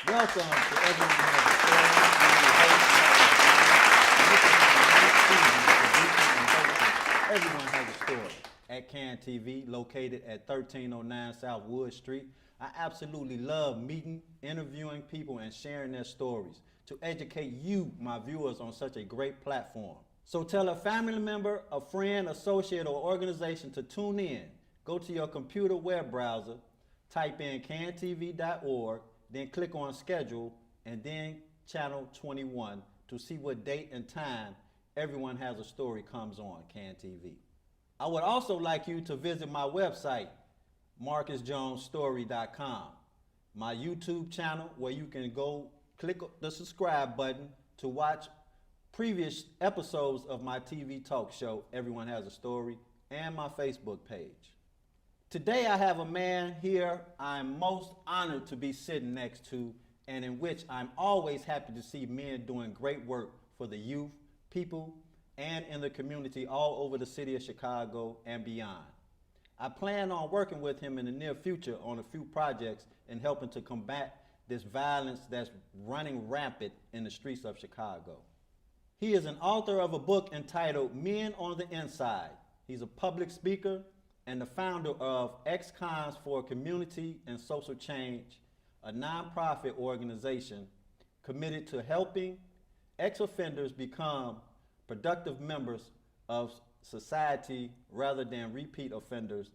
Welcome to Everyone Has a Story. Everyone Has a Story at CAN TV, located at 1309 South Wood Street. I absolutely love meeting, interviewing people, and sharing their stories to educate you, my viewers, on such a great platform. So tell a family member, a friend, associate, or organization to tune in. Go to your computer web browser, type in cantv.org, then click on schedule, and then channel 21 to see what date and time Everyone Has a Story comes on CAN TV. I would also like you to visit my website, marcusjonesstory.com, my YouTube channel where you can go click the subscribe button to watch previous episodes of my TV talk show, Everyone Has a Story, and my Facebook page. Today I have a man here I'm most honored to be sitting next to, and in which I'm always happy to see men doing great work for the youth, people, and in the community all over the city of Chicago and beyond. I plan on working with him in the near future on a few projects and helping to combat this violence that's running rampant in the streets of Chicago. He is an author of a book entitled Men on the Inside. He's a public speaker and the founder of Ex-Cons for Community and Social Change, a nonprofit organization committed to helping ex-offenders become productive members of society rather than repeat offenders.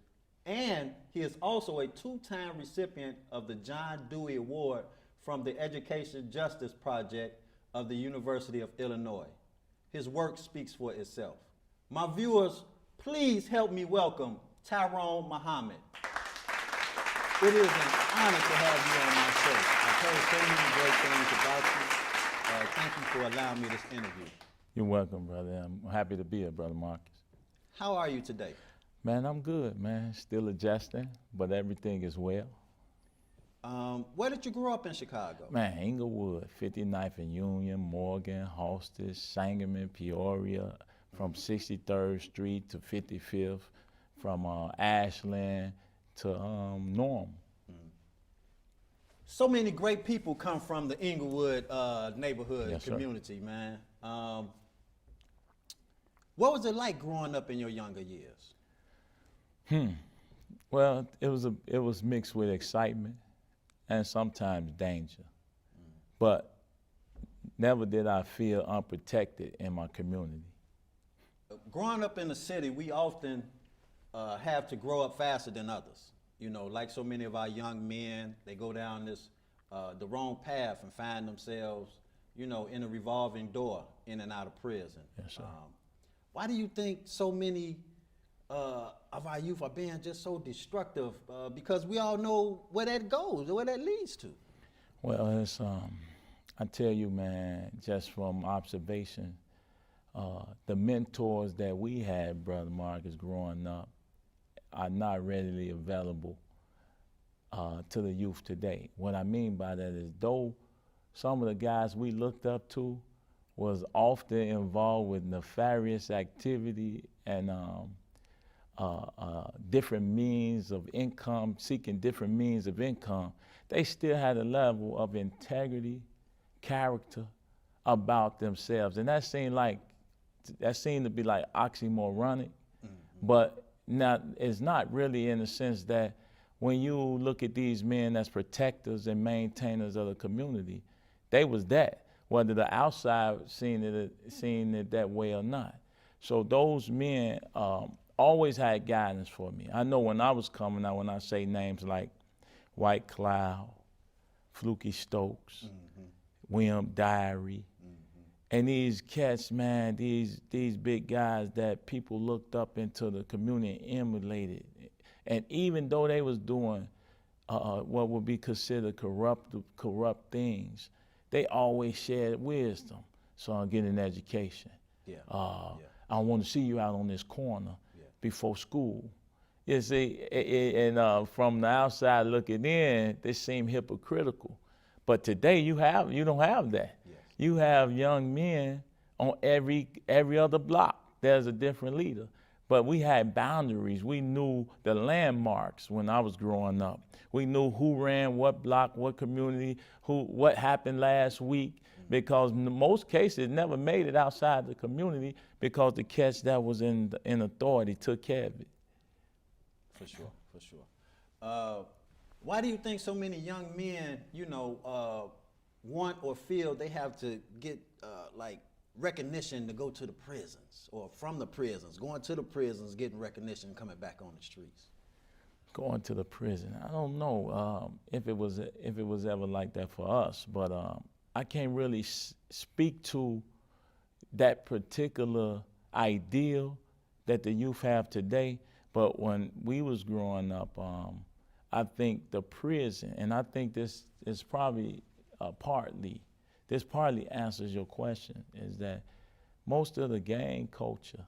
And he is also a two-time recipient of the John Dewey Award from the Education Justice Project of the University of Illinois. His work speaks for itself. My viewers, please help me welcome Tyrone Muhammad. It is an honor to have you on my show. I've heard so many great things about you. Thank you for allowing me this interview. You're welcome, brother. I'm happy to be here, Brother Marcus. How are you today? Man, I'm good, man. Still adjusting, but everything is well. Where did you grow up in Chicago? Man, Inglewood, 59th and Union, Morgan, Halsted, Sangamon, Peoria, from 63rd Street to 55th, from Ashland to Norm. So many great people come from the Inglewood neighborhood Yes, community, man. What was it like growing up in your younger years? Well, it was mixed with excitement and sometimes danger. But never did I feel unprotected in my community. Growing up in the city, we often have to grow up faster than others. You know, like so many of our young men, they go down this the wrong path and find themselves, you know, in a revolving door, in and out of prison. Yes, sir. Why do you think so many of our youth are being just so destructive? Because we all know where that goes, where that leads to. Well, it's I tell you, man, just from observation, the mentors that we had, Brother Marcus, growing up, are not readily available to the youth today. What I mean by that is, though some of the guys we looked up to was often involved with nefarious activity and different means of income, seeking different means of income, they still had a level of integrity, character about themselves. And that seemed to be like oxymoronic, but it's not really, in the sense that when you look at these men as protectors and maintainers of the community, they was that, whether the outside seen it that way or not. So those men always had guidance for me. I know when I was coming out, when I say names like White Cloud, Fluky Stokes, William Diary, and these cats, man, these big guys that people looked up into the community and emulated. And even though they was doing what would be considered corrupt things, they always shared wisdom. So I'm getting an education. I want to see you out on this corner before school. You see, and from the outside looking in, they seem hypocritical. But today you don't have that. You have young men on every other block. There's a different leader. But we had boundaries. We knew the landmarks when I was growing up. We knew who ran what block, what community, what happened last week, because in most cases it never made it outside the community because the cats that was in authority took care of it. For sure. Why do you think so many young men, want or feel they have to get recognition to go to the prisons, or from the prisons, going to the prisons, getting recognition, coming back on the streets? Going to the prison, I don't know if it was ever like that for us, but I can't really speak to that particular ideal that the youth have today. But when we was growing up, I think the prison, and I think this is probably this partly answers your question, is that most of the gang culture,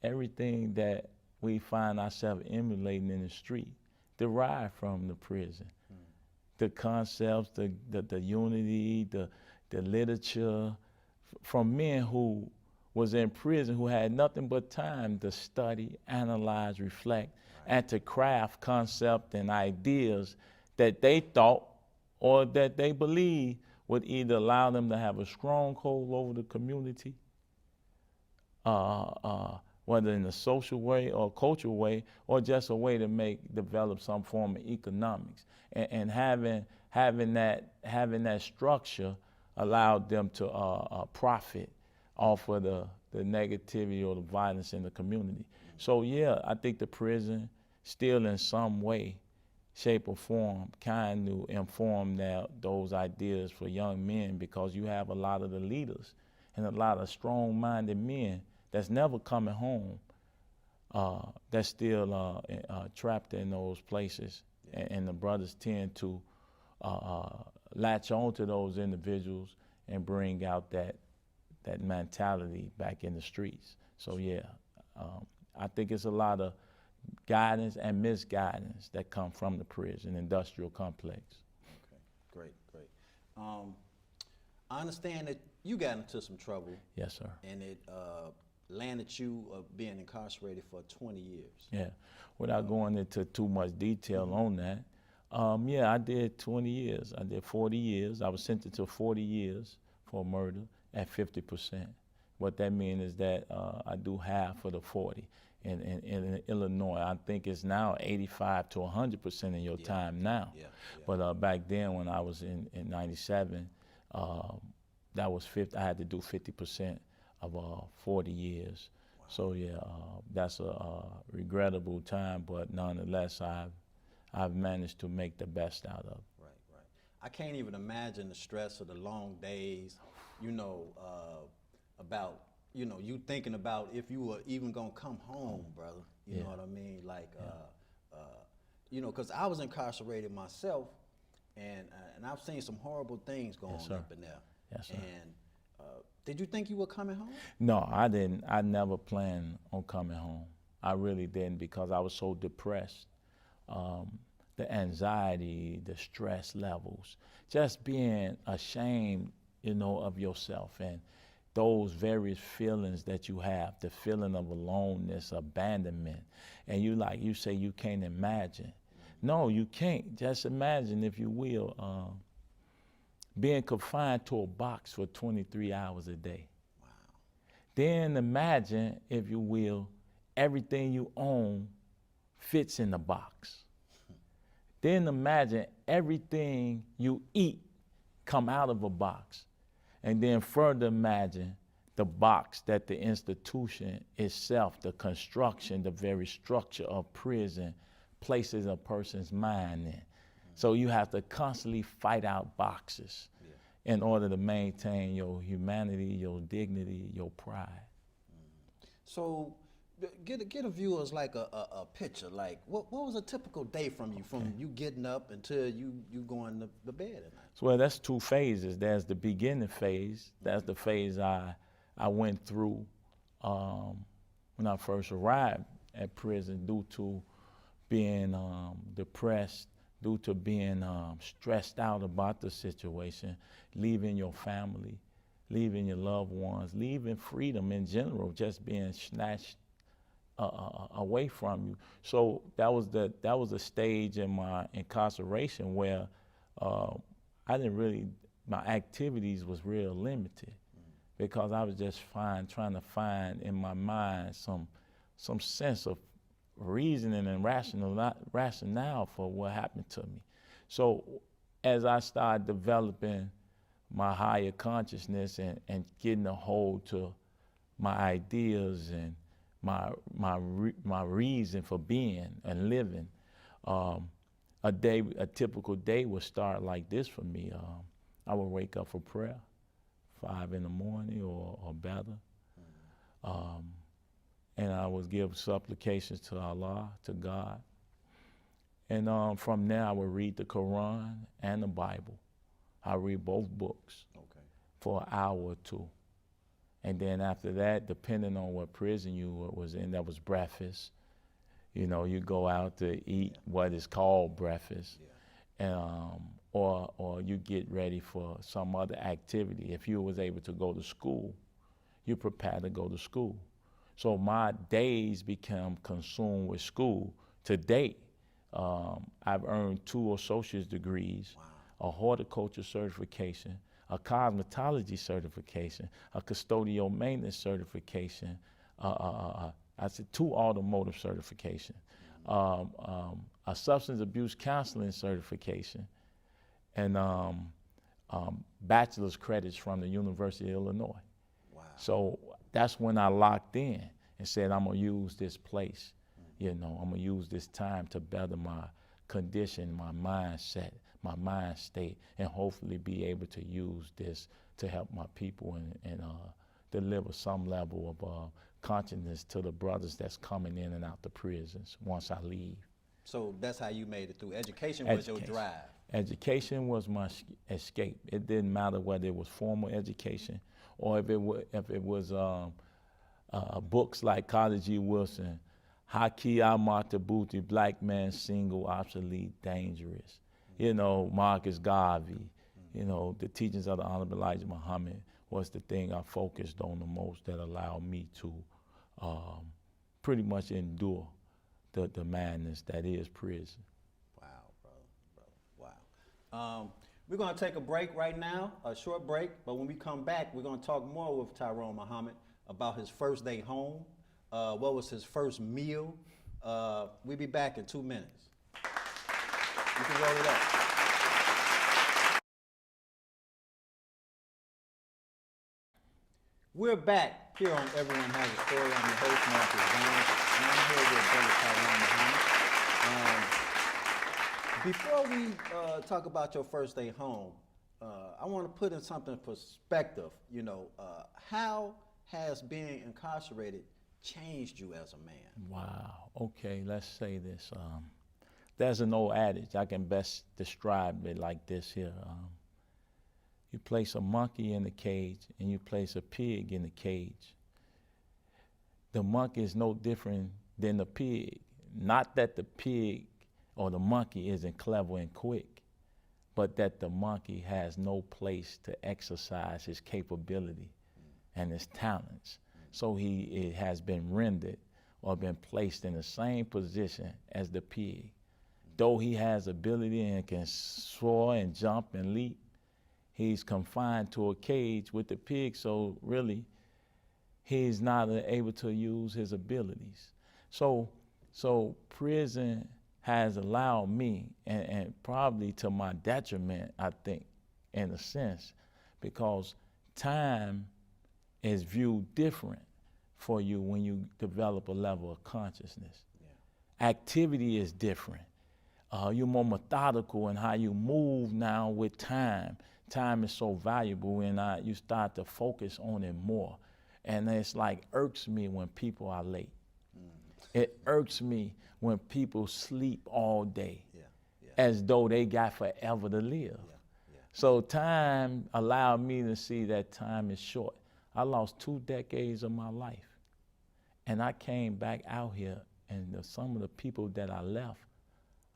everything that we find ourselves emulating in the street, derived from the prison. The concepts, the unity, the literature, from men who was in prison, who had nothing but time to study, analyze, reflect, and to craft concepts and ideas that they thought or that they believed would either allow them to have a stronghold over the community, whether in a social way or cultural way, or just a way to develop some form of economics. And having that structure allowed them to profit off of the negativity or the violence in the community. So yeah, I think the prison still in some way, shape or form kind of inform those ideas for young men, because you have a lot of the leaders and a lot of strong-minded men that's never coming home, that's still trapped in those places. And the brothers tend to latch on to those individuals and bring out that mentality back in the streets. So yeah, I think it's a lot of guidance and misguidance that come from the prison industrial complex. Okay, great. I understand that you got into some trouble. Yes, sir. And it landed you being incarcerated for 20 years. Yeah, without going into too much detail on that, yeah, I did 20 years. I did 40 years. I was sentenced to 40 years for murder at 50%. What that means is that I do half of the 40. In Illinois, I think it's now 85 to 100% in your time now. But back then, when I was in 97, that was 50. I had to do 50% of 40 years. Wow. So yeah, that's a regrettable time, but nonetheless, I've managed to make the best out of it. Right. I can't even imagine the stress of the long days, about you thinking about if you were even gonna come home, brother. You know what I mean? Like, because I was incarcerated myself, and I've seen some horrible things going on up in there. Yes, sir. And did you think you were coming home? No, I didn't. I never planned on coming home. I really didn't, because I was so depressed. The anxiety, the stress levels, just being ashamed, of yourself, and those various feelings that you have, the feeling of aloneness, abandonment, and you say you can't imagine. No, you can't. Just imagine, if you will, being confined to a box for 23 hours a day. Wow. Then imagine, if you will, everything you own fits in the box. Then imagine everything you eat come out of a box. And then further imagine the box that the institution itself, the construction, the very structure of prison places a person's mind in. So you have to constantly fight out boxes in order to maintain your humanity, your dignity, your pride. So get a view as like a picture. Like what was a typical day from you, from you getting up until you going to bed at night? So well, that's two phases. There's the beginning phase. That's the phase I went through when I first arrived at prison, due to being depressed, due to being stressed out about the situation, leaving your family, leaving your loved ones, leaving freedom in general, just being snatched away from you. So that was a stage in my incarceration where my activities was real limited, because I was just trying to find in my mind some sense of reasoning and rationale for what happened to me. So as I started developing my higher consciousness and getting a hold to my ideas and my reason for being and living, a typical day would start like this for me. I would wake up for prayer, 5 in the morning or better. And I would give supplications to Allah, to God. And from there, I would read the Quran and the Bible. I read both books for an hour or two. And then after that, depending on what prison you was in, that was breakfast. You know, you go out to eat what is called breakfast, or you get ready for some other activity. If you was able to go to school, you prepare to go to school. So my days become consumed with school. To date, I've earned 2 associate's degrees, a horticulture certification, a cosmetology certification, a custodial maintenance certification, I said 2 automotive certifications, a substance abuse counseling certification, and bachelor's credits from the University of Illinois. Wow. So that's when I locked in and said, I'm gonna use this place, I'm gonna use this time to better my condition, my mindset, my mind state, and hopefully be able to use this to help my people and deliver some level of consciousness to the brothers that's coming in and out the prisons once I leave. So that's how you made it through. Education was your drive. Education was my escape. It didn't matter whether it was formal education or if it was books like Carter G. Wilson, Haki Amatabuti, Black Man, Single, Obsolete, Dangerous. Marcus Garvey, the teachings of the Honorable Elijah Muhammad was the thing I focused on the most that allowed me to pretty much endure the madness that is prison. Wow, brother. Wow. We're going to take a break right now, a short break, but when we come back, we're going to talk more with Tyrone Muhammad about his first day home, what was his first meal. We'll be back in 2 minutes. You can roll it up. We're back here on Everyone Has a Story. I'm your host, Marcus Vance, and I'm here with Brother Tyrone Muhammad. Before we talk about your first day home, I want to put in something in perspective. How has being incarcerated changed you as a man? Wow. Okay, let's say this. There's an old adage, I can best describe it like this here. You place a monkey in a cage and you place a pig in a cage. The monkey is no different than the pig. Not that the pig or the monkey isn't clever and quick, but that the monkey has no place to exercise his capability and his talents. So it has been rendered or been placed in the same position as the pig. Though he has ability and can soar and jump and leap, he's confined to a cage with the pig, so really he's not able to use his abilities. So prison has allowed me, and probably to my detriment, I think, in a sense, because time is viewed different for you when you develop a level of consciousness. Yeah. Activity is different. You're more methodical in how you move now with time. Time is so valuable, and you start to focus on it more. And it's like irks me when people are late. It irks me when people sleep all day, as though they got forever to live. So time allowed me to see that time is short. I lost 2 decades of my life, and I came back out here, and some of the people that I left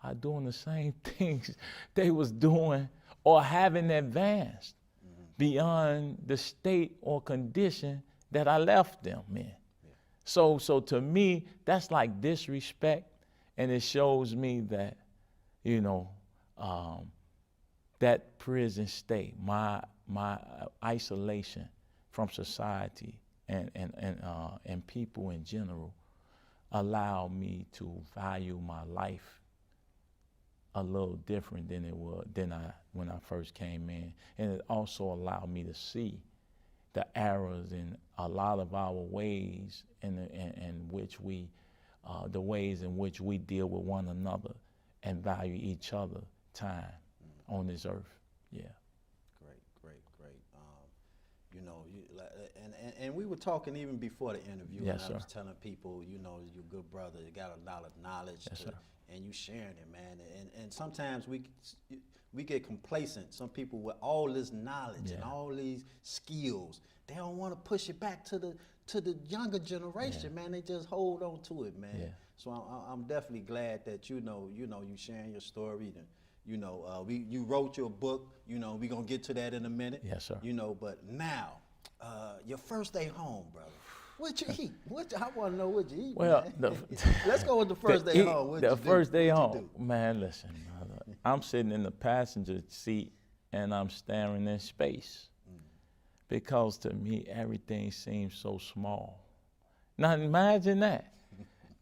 are doing the same things they was doing or haven't advanced beyond the state or condition that I left them in. So to me, that's like disrespect, and it shows me that, that prison state, my isolation from society and people in general, allowed me to value my life a little different than it was when I first came in, and it also allowed me to see the errors in a lot of our ways in which we, the ways in which we deal with one another and value each other time on this earth. Yeah. Great. And we were talking even before the interview. Yes, and I was sir. telling people, you're a good brother. You got a lot of knowledge. Yes, sir. And you sharing it, man. And sometimes we get complacent. Some people with all this knowledge and all these skills, they don't want to push it back to the younger generation, man. They just hold on to it, man. Yeah. So I'm definitely glad that you sharing your story. And you wrote your book. We're gonna get to that in a minute. Yes, sir. But now, your first day home, brother. What you eat? I want to know what you eat. Well, man. Let's go with the first day home. The first day home, man. Listen, brother, I'm sitting in the passenger seat and I'm staring in space, because to me everything seems so small. Now imagine that.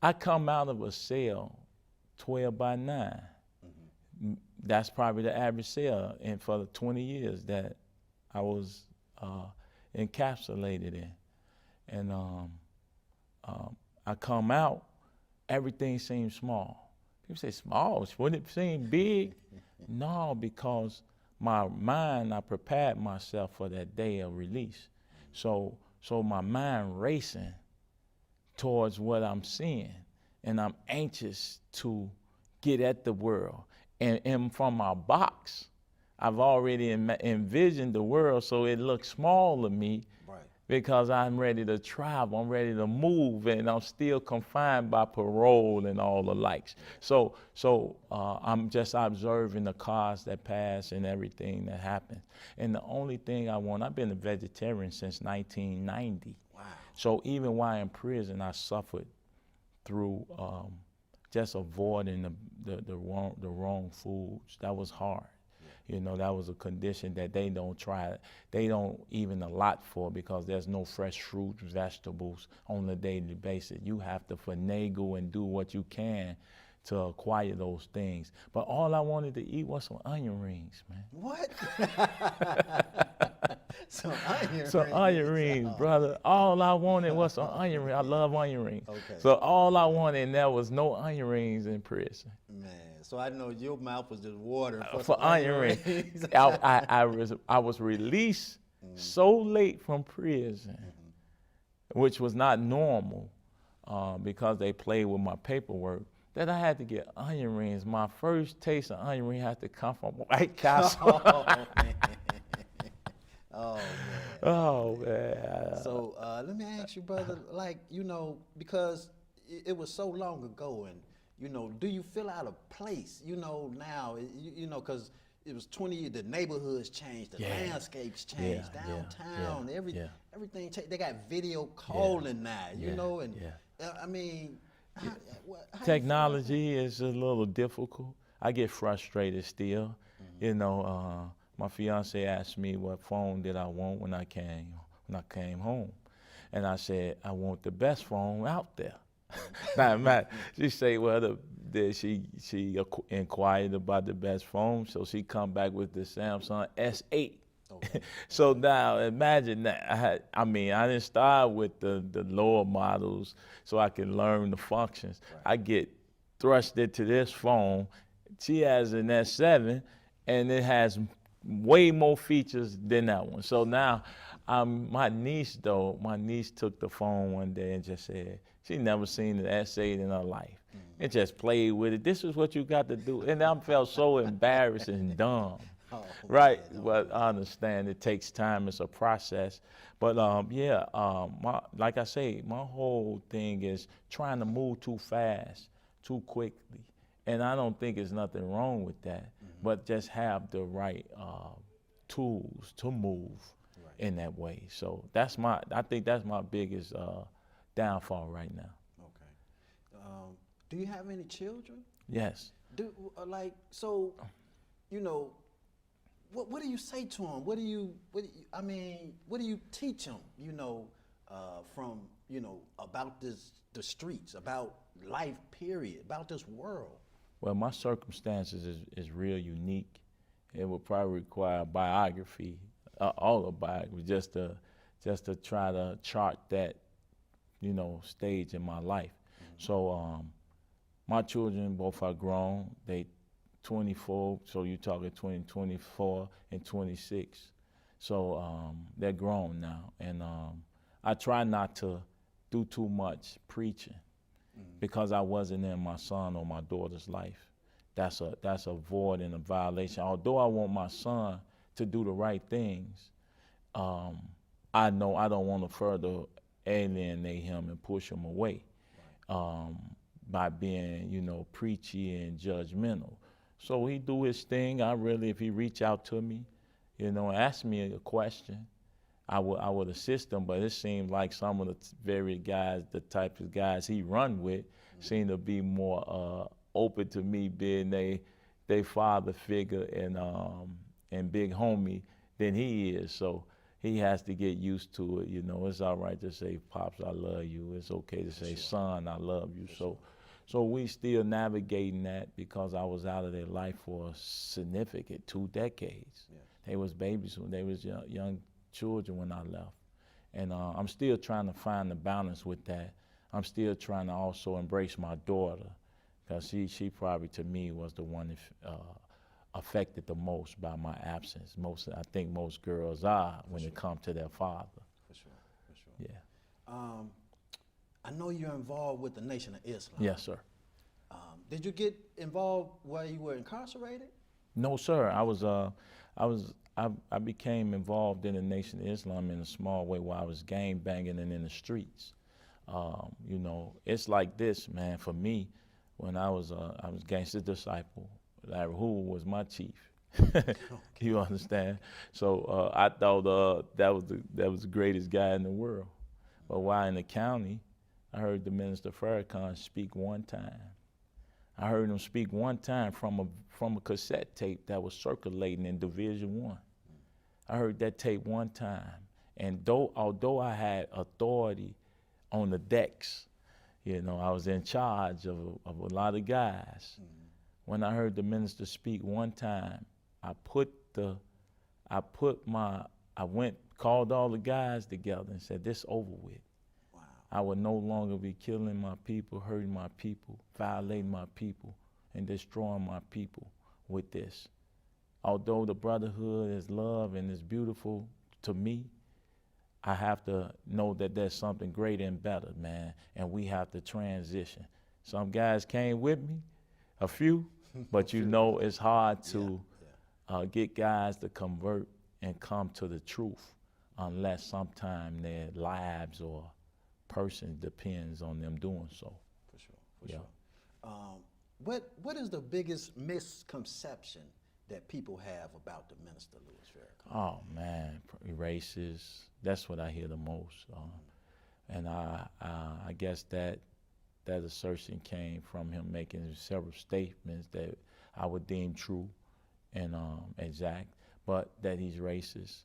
I come out of a cell 12 by 9. That's probably the average cell, and for the 20 years that I was encapsulated in. And I come out, everything seems small. People say, small? Wouldn't it seem big? No, because my mind, I prepared myself for that day of release. So my mind racing towards what I'm seeing, and I'm anxious to get at the world. And from my box, I've already envisioned the world, so it looks small to me. Right. Because I'm ready to travel, I'm ready to move, and I'm still confined by parole and all the likes. So I'm just observing the cars that pass and everything that happens. And the only thing I've been a vegetarian since 1990. Wow. So even while in prison, I suffered through just avoiding the wrong foods. That was hard. That was a condition that they don't even allot for, because there's no fresh fruits, vegetables on a daily basis. You have to finagle and do what you can to acquire those things. But all I wanted to eat was some onion rings, man. What? Some onion rings. Some onion rings, brother. All I wanted was some onion rings. I love onion rings. Okay. So all I wanted, and there was no onion rings in prison. Man, so I know your mouth was just watering for onion rings. I was released so late from prison, which was not normal, because they played with my paperwork, that I had to get onion rings. My first taste of onion ring had to come from White Castle. Oh, man. Oh, man. Oh, man. So let me ask you, brother, because it was so long ago, and, do you feel out of place, now, because it was 20 years, the neighborhoods changed, the landscapes changed, downtown, everything. They got video calling now, you Yeah. know, and Yeah. I mean, how you feel about Technology is a little difficult. I get frustrated still. that? You know, my fiance asked me what phone did I want when I came home, and I said I want the best phone out there. She say, well, she inquired about the best phone, so she come back with the Samsung S8. Okay. So now imagine that. I mean, I didn't start with the lower models so I can learn the functions. Right. I get thrust into this phone. She has an S7, and it has way more features than that one. So now, my niece took the phone one day and just said she never seen an S8 in her life. And just played with it. This is what you got to do. And I felt so embarrassed and dumb. Oh, Right, man, but I understand it takes time. It's a process, but like I say, my whole thing is trying to move too fast, too quickly, and I don't think there's nothing wrong with that. But just have the right tools to move in that way. So I think that's my biggest downfall right now. Okay. Do you have any children? Yes. So, you know, what do you say to them? What do you teach them? You know, from about the streets, about life, period, about this world. Well, my circumstances is real unique. It would probably require a biography, autobiography, just to try to chart that, stage in my life. So my children both are grown. They 24, so you're talking 20, 24, and 26. So they're grown now, and I try not to do too much preaching because I wasn't in my son or my daughter's life. That's a void and a violation. Although I want my son to do the right things, I know I don't want to further alienate him and push him away by being, preachy and judgmental. So he do his thing. If he reach out to me, ask me a question, I would assist him. But it seems like some of the type of guys he run with, seem to be more open to me being they father figure and big homie than he is. So he has to get used to it. It's all right to say, "Pops, I love you." It's okay to say, "Son, I love you." So we still navigating that because I was out of their life for a significant 2 decades. Yeah. They was babies when they was young children when I left. And I'm still trying to find the balance with that. I'm still trying to also embrace my daughter because she probably to me was the one affected the most by my absence. I think most girls are when it comes to their father. For sure. Yeah. I know you're involved with the Nation of Islam. Yes, sir. Did you get involved while you were incarcerated? No, sir. I became involved in the Nation of Islam in a small way while I was gang banging and in the streets. It's like this, man. For me, when I was gangster disciple, Larry Hoover was my chief. You understand? So I thought that was the greatest guy in the world. But while in the county, I heard the Minister Farrakhan speak one time. I heard him speak one time from a cassette tape that was circulating in Division I. I heard that tape one time, and although I had authority on the decks, I was in charge of a lot of guys. When I heard the minister speak one time, I called all the guys together and said, "This over with. I would no longer be killing my people, hurting my people, violating my people, and destroying my people with this. Although the brotherhood is love and is beautiful to me, I have to know that there's something greater and better, man, and we have to transition." Some guys came with me, a few, but it's hard to get guys to convert and come to the truth unless sometime their lives or person depends on them doing so. For sure. What is the biggest misconception that people have about the minister Louis Farrakhan? Oh man, racist. That's what I hear the most. And I guess that assertion came from him making several statements that I would deem true and exact, but that he's racist.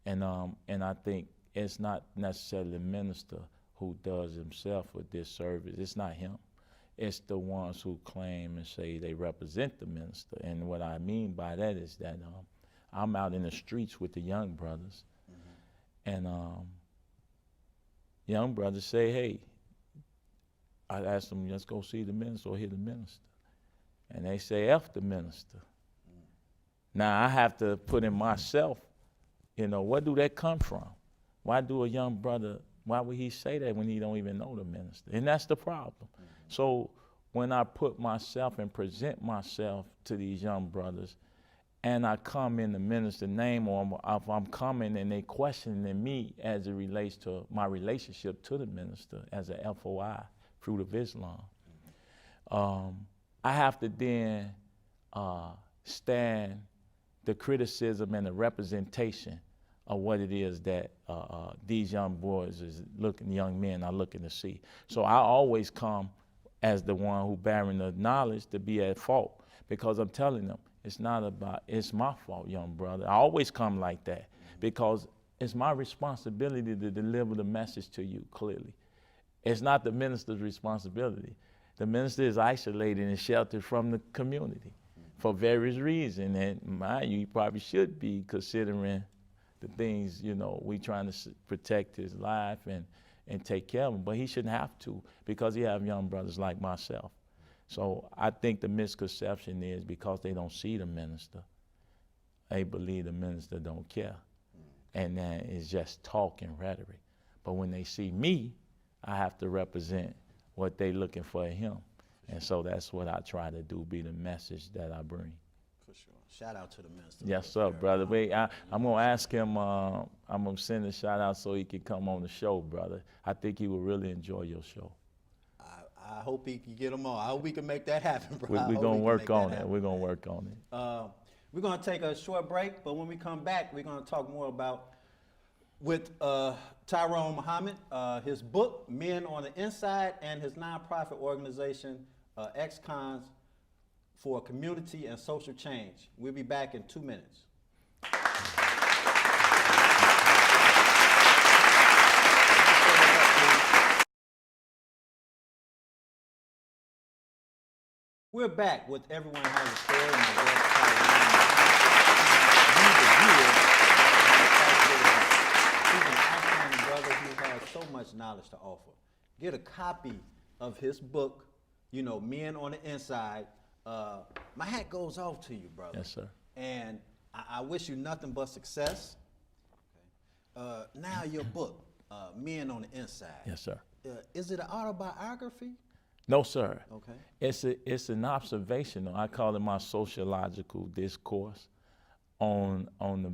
And I think it's not necessarily the minister who does himself a disservice. It's not him. It's the ones who claim and say they represent the minister. And what I mean by that is that I'm out in the streets with the young brothers, and young brothers say, hey, I ask them, let's go see the minister or hear the minister. And they say, F the minister. Now I have to put in myself, where do that come from? Why do a young brother, why would he say that when he don't even know the minister? And that's the problem. So when I put myself and present myself to these young brothers, and I come in the minister's name, or if I'm coming and they questioning me as it relates to my relationship to the minister as a FOI, Fruit of Islam, I have to then stand the criticism and the representation of what it is that these young boys young men are looking to see. So I always come as the one who bearing the knowledge to be at fault, because I'm telling them, it's my fault, young brother. I always come like that because it's my responsibility to deliver the message to you clearly. It's not the minister's responsibility. The minister is isolated and sheltered from the community for various reasons, and mind you, he probably should be, considering the things, we trying to protect his life and take care of him, but he shouldn't have to, because he have young brothers like myself. So I think the misconception is because they don't see the minister, they believe the minister don't care, and that is just talk and rhetoric. But when they see me, I have to represent what they looking for in him, and so that's what I try to do, be the message that I bring. For sure. Shout out to the minister. Yes, sir, brother. Wait, I'm gonna ask him. I'm gonna send a shout out so he can come on the show, brother. I think he will really enjoy your show. I hope he can get them on. I hope we can make that happen, bro. We're gonna work on it. We're gonna work on it. We're gonna take a short break, but when we come back, we're gonna talk more about with Tyrone Muhammad, his book Men on the Inside, and his nonprofit organization Ex-Cons for Community and Social Change. We'll be back in 2 minutes. We're back with Everyone Has a Story. And my guest, Tyrone. He's an outstanding brother who has so much knowledge to offer. Get a copy of his book, Men on the Inside. My hat goes off to you, brother. Yes, sir. And I wish you nothing but success. Now your book, Men on the Inside. Yes, sir. Is it an autobiography? No, sir. Okay. It's an observational. I call it my sociological discourse on the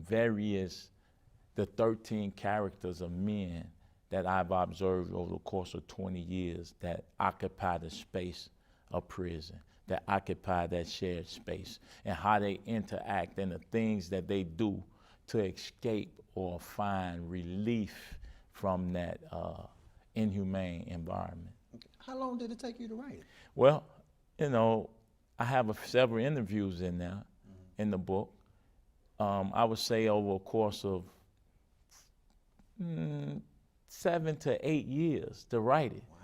13 characters of men that I've observed over the course of 20 years that occupy the space of prison, that occupy that shared space, and how they interact and the things that they do to escape or find relief from that inhumane environment. How long did it take you to write it? Well, I have several interviews in there, in the book. I would say over a course of 7 to 8 years to write it. Wow.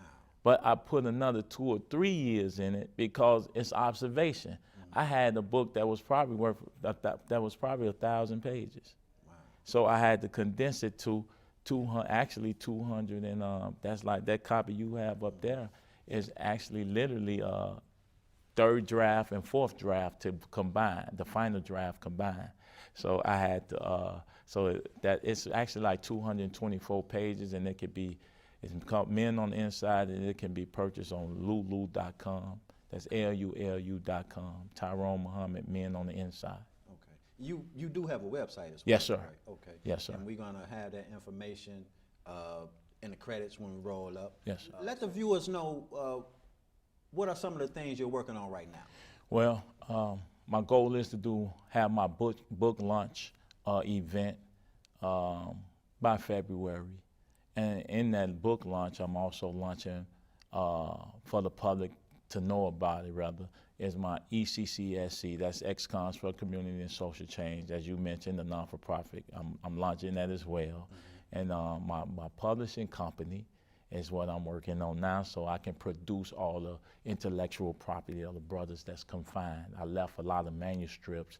But I put another 2 or 3 years in it because it's observation. I had a book that was probably 1,000 pages. Wow. So I had to condense it to 200, and that's like that copy you have up there is actually literally third draft and fourth draft to combine, the final draft combined. So I had to, that it's actually like 224 pages, and it's called Men on the Inside, and it can be purchased on lulu.com. That's LULU.com. Tyrone Muhammad, Men on the Inside. You do have a website as well? Yes, sir. Right? Okay. Yes, sir. And we're going to have that information in the credits when we roll up. Yes, sir. Let the viewers know what are some of the things you're working on right now? Well, my goal is to have my book launch event by February. And in that book launch, I'm also launching for the public to know about it, rather, is my ECCSC, that's Ex-Cons for Community and Social Change. As you mentioned, the non-for-profit, I'm launching that as well. And my publishing company is what I'm working on now, so I can produce all the intellectual property of the brothers that's confined. I left a lot of manuscripts,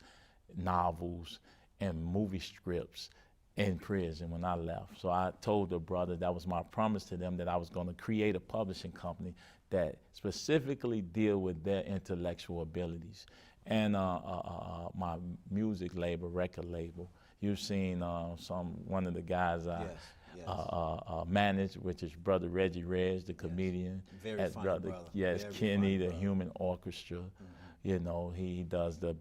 novels, and movie scripts in prison when I left. So I told the brother, that was my promise to them, that I was gonna create a publishing company that specifically deal with their intellectual abilities. And my music label, record label, you've seen one of the guys managed, which is Brother Reggie Reg, the comedian. Very funny brother. Yes, Very Kenny, funny the brother. Human Orchestra. You know, he does the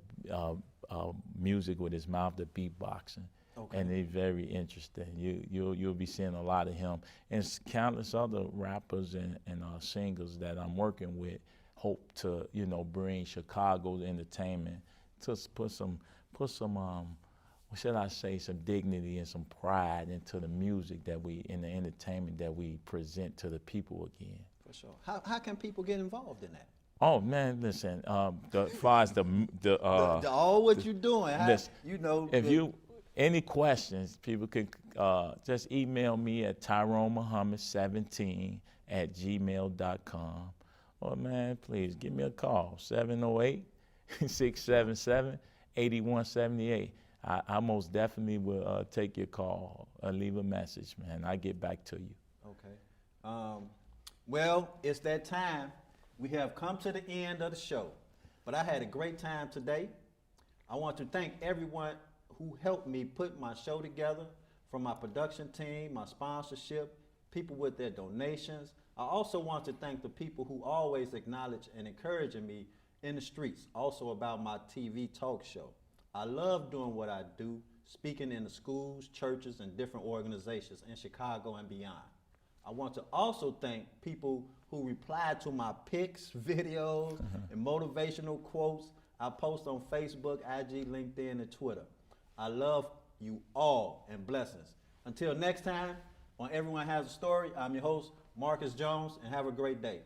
music with his mouth, the beatboxing. Okay. And it's very interesting. You'll be seeing a lot of him, and countless other rappers and singers that I'm working with. Hope to bring Chicago's entertainment to put some what should I say, some dignity and some pride into the music in the entertainment that we present to the people again. For sure. How can people get involved in that? Oh man, listen. As far as all what you're doing, listen, any questions, people can just email me at tyronemuhammad17@gmail.com. Or man, please give me a call, 708-677-8178. I most definitely will take your call or leave a message, man. I get back to you. Okay. Well, it's that time. We have come to the end of the show, but I had a great time today. I want to thank everyone who helped me put my show together, from my production team, my sponsorship, people with their donations. I also want to thank the people who always acknowledge and encouraging me in the streets, also about my TV talk show. I love doing what I do, speaking in the schools, churches, and different organizations in Chicago and beyond. I want to also thank people who reply to my pics, videos, and motivational quotes I post on Facebook, IG, LinkedIn, and Twitter. I love you all, and blessings. Until next time, on Everyone Has a Story, I'm your host, Marcus Jones, and have a great day.